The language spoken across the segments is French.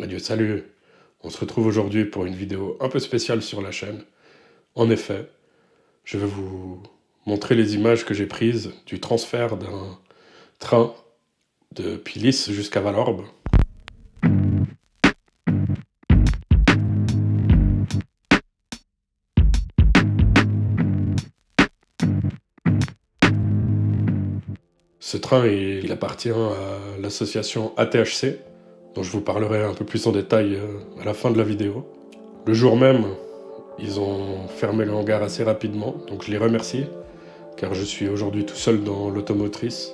Adieu, salut! On se retrouve aujourd'hui pour une vidéo un peu spéciale sur la chaîne. En effet, je vais vous montrer les images que j'ai prises du transfert d'un train depuis Lys jusqu'à Valorbe. Ce train, il appartient à l'association ATHC, dont je vous parlerai un peu plus en détail à la fin de la vidéo. Le jour même, ils ont fermé le hangar assez rapidement, donc je les remercie, car je suis aujourd'hui tout seul dans l'automotrice,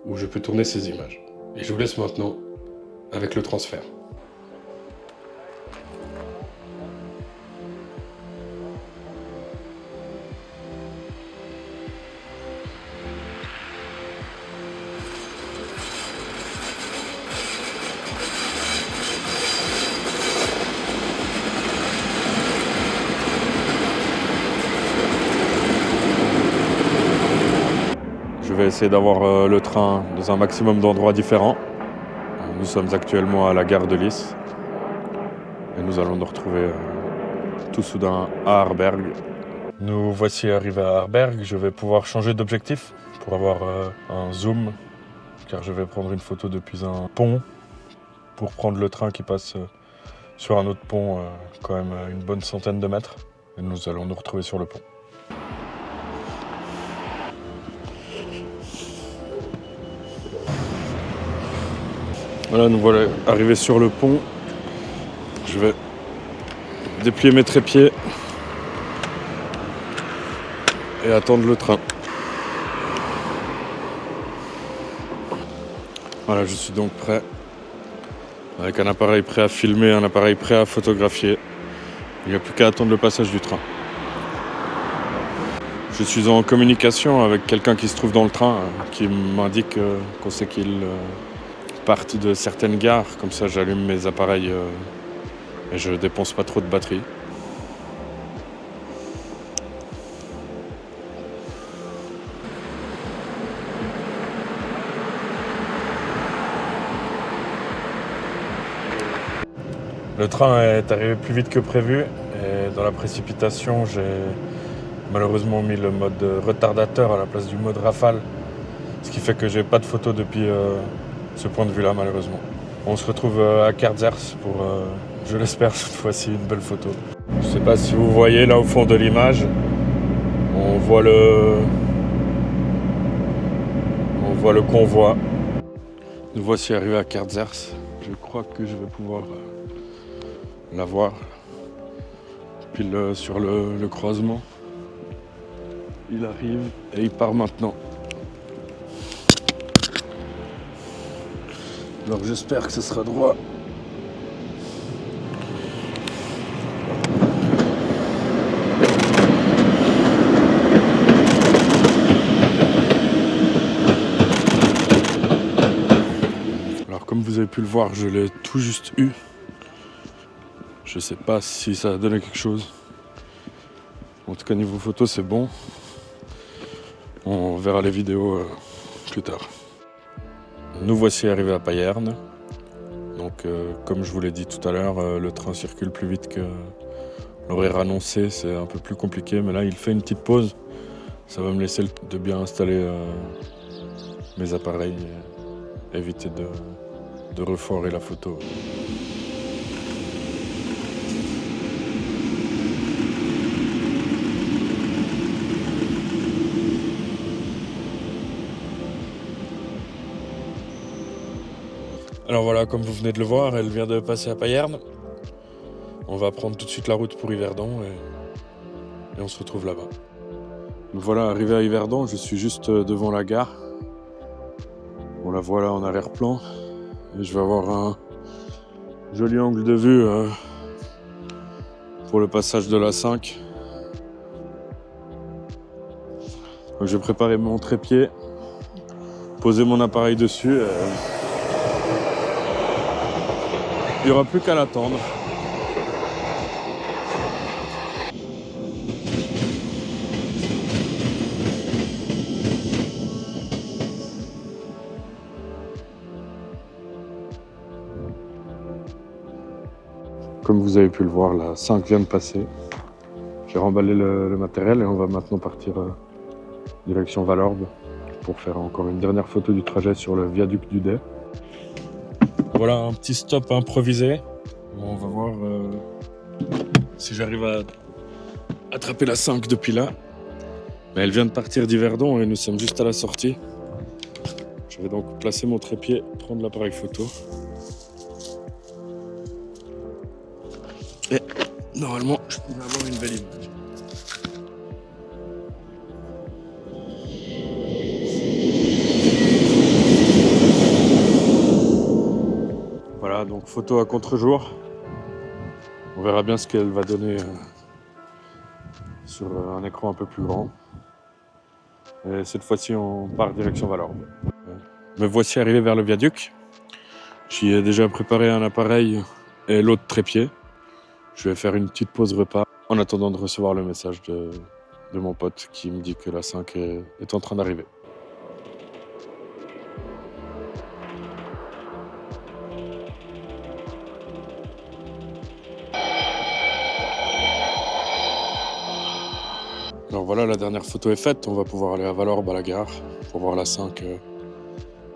où je peux tourner ces images. Et je vous laisse maintenant avec le transfert. Je vais essayer d'avoir le train dans un maximum d'endroits différents. Nous sommes actuellement à la gare de Lys et nous allons nous retrouver tout soudain à Arberg. Nous voici arrivés à Arberg. Je vais pouvoir changer d'objectif pour avoir un zoom, car je vais prendre une photo depuis un pont pour prendre le train qui passe sur un autre pont, quand même une bonne centaine de mètres. Et nous allons nous retrouver sur le pont. Voilà, nous voilà arrivés sur le pont. Je vais déplier mes trépieds et attendre le train. Voilà, je suis donc prêt, avec un appareil prêt à filmer, un appareil prêt à photographier. Il n'y a plus qu'à attendre le passage du train. Je suis en communication avec quelqu'un qui se trouve dans le train, qui m'indique qu'on sait qu'il part de certaines gares. Comme ça, j'allume mes appareils et je dépense pas trop de batterie. Le train est arrivé plus vite que prévu et dans la précipitation, j'ai malheureusement mis le mode retardateur à la place du mode rafale, ce qui fait que j'ai pas de photo depuis ce point de vue-là, malheureusement. On se retrouve à Kerdzers pour, je l'espère cette fois-ci, une belle photo. Je sais pas si vous voyez là au fond de l'image, on voit le convoi. Nous voici arrivés à Kerdzers. Je crois que je vais pouvoir la voir pile sur le croisement. Il arrive et il part maintenant. Alors j'espère que ce sera droit. Alors comme vous avez pu le voir, je l'ai tout juste eu. Je sais pas si ça a donné quelque chose. En tout cas niveau photo c'est bon. On verra les vidéos plus tard. Nous voici arrivés à Payerne. Donc comme je vous l'ai dit tout à l'heure, le train circule plus vite que l'horaire annoncé. C'est un peu plus compliqué, mais là il fait une petite pause. Ça va me laisser le temps de bien installer mes appareils et éviter de reforer la photo. Alors voilà, comme vous venez de le voir, elle vient de passer à Payerne. On va prendre tout de suite la route pour Yverdon et on se retrouve là-bas. Donc voilà, arrivé à Yverdon, je suis juste devant la gare. On la voit là en arrière-plan. Et je vais avoir un joli angle de vue pour le passage de la 5. Donc je vais préparer mon trépied, poser mon appareil dessus. Il n'y aura plus qu'à l'attendre. comme vous avez pu le voir, la 5 vient de passer. J'ai remballé le matériel et on va maintenant partir direction Valorbe pour faire encore une dernière photo du trajet sur le viaduc du Day. Voilà un petit stop improvisé. On va voir si j'arrive à attraper la 5 depuis là. Mais elle vient de partir d'Yverdon et nous sommes juste à la sortie. Je vais donc placer mon trépied, prendre l'appareil photo. Et normalement, je pourrais avoir une belle image. Voilà, donc photo à contre-jour. On verra bien ce qu'elle va donner sur un écran un peu plus grand. Et cette fois-ci, on part direction Valorbe. Me voici arrivé vers le viaduc. J'y ai déjà préparé un appareil et l'autre trépied. Je vais faire une petite pause repas en attendant de recevoir le message de mon pote qui me dit que la 5 est en train d'arriver. Alors voilà, la dernière photo est faite. On va pouvoir aller à Valorbe à la gare pour voir la 5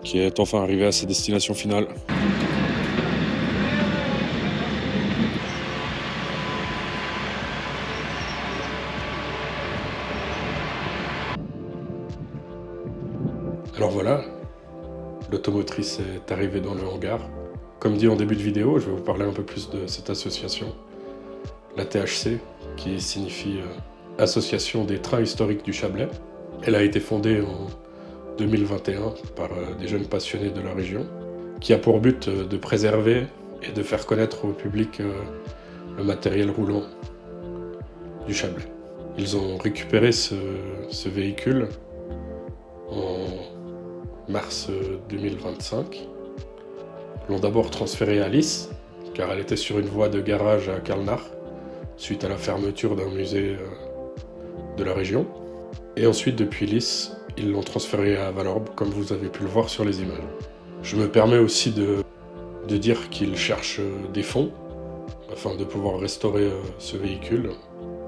qui est enfin arrivée à sa destination finale. Alors voilà, l'automotrice est arrivée dans le hangar. Comme dit en début de vidéo, je vais vous parler un peu plus de cette association, la THC, qui signifie Association des trains historiques du Chablais. Elle a été fondée en 2021 par des jeunes passionnés de la région, qui a pour but de préserver et de faire connaître au public le matériel roulant du Chablais. Ils ont récupéré ce véhicule en mars 2025. L'ont d'abord transféré à Lys, car elle était sur une voie de garage à Kalnar, suite à la fermeture d'un musée de la région. Et ensuite, depuis Lys, ils l'ont transféré à Valorbe, comme vous avez pu le voir sur les images. Je me permets aussi de dire qu'ils cherchent des fonds afin de pouvoir restaurer ce véhicule.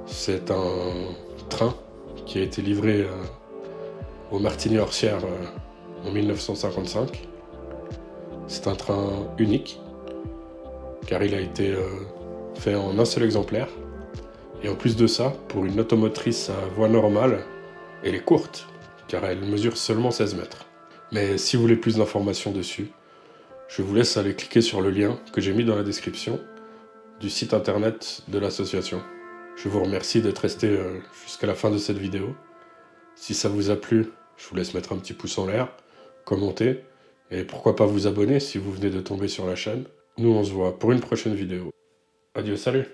C'est un train qui a été livré aux Martigny-Orsières en 1955. C'est un train unique, car il a été fait en un seul exemplaire. Et en plus de ça, pour une automotrice à voie normale, elle est courte, car elle mesure seulement 16 mètres. Mais si vous voulez plus d'informations dessus, je vous laisse aller cliquer sur le lien que j'ai mis dans la description du site internet de l'association. Je vous remercie d'être resté jusqu'à la fin de cette vidéo. Si ça vous a plu, je vous laisse mettre un petit pouce en l'air, commenter, et pourquoi pas vous abonner si vous venez de tomber sur la chaîne. Nous on se voit pour une prochaine vidéo. Adieu, salut!